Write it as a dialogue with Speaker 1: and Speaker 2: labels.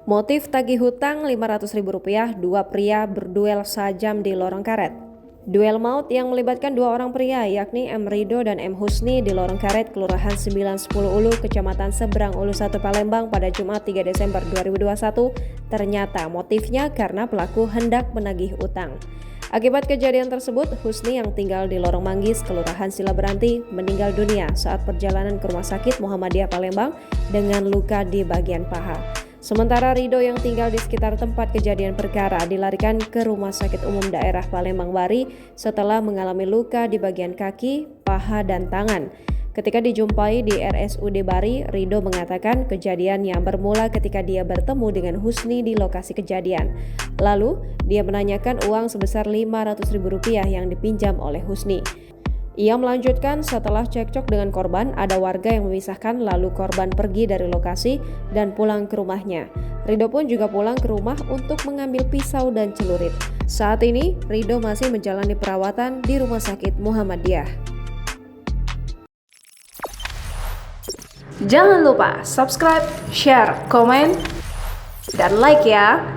Speaker 1: Motif tagih hutang Rp500.000, dua pria berduel sajam di lorong karet. Duel maut yang melibatkan dua orang pria yakni M. Rido dan M. Husni di lorong karet Kelurahan 910 Ulu, Kecamatan Seberang Ulu 1 Palembang pada Jumat 3 Desember 2021 ternyata motifnya karena pelaku hendak menagih utang. Akibat kejadian tersebut, Husni yang tinggal di Lorong Manggis, Kelurahan Silaberanti, meninggal dunia saat perjalanan ke Rumah Sakit Muhammadiyah Palembang dengan luka di bagian paha. Sementara Rido yang tinggal di sekitar tempat kejadian perkara dilarikan ke Rumah Sakit Umum Daerah Palembang Bari setelah mengalami luka di bagian kaki, paha, dan tangan. Ketika dijumpai di RSUD Bari, Rido mengatakan kejadian yang bermula ketika dia bertemu dengan Husni di lokasi kejadian. Lalu, dia menanyakan uang sebesar Rp500.000 yang dipinjam oleh Husni. Ia melanjutkan setelah cekcok dengan korban, ada warga yang memisahkan lalu korban pergi dari lokasi dan pulang ke rumahnya. Rido pun juga pulang ke rumah untuk mengambil pisau dan celurit. Saat ini, Rido masih menjalani perawatan di Rumah Sakit Muhammadiyah. Jangan lupa subscribe, share, komen, dan like ya!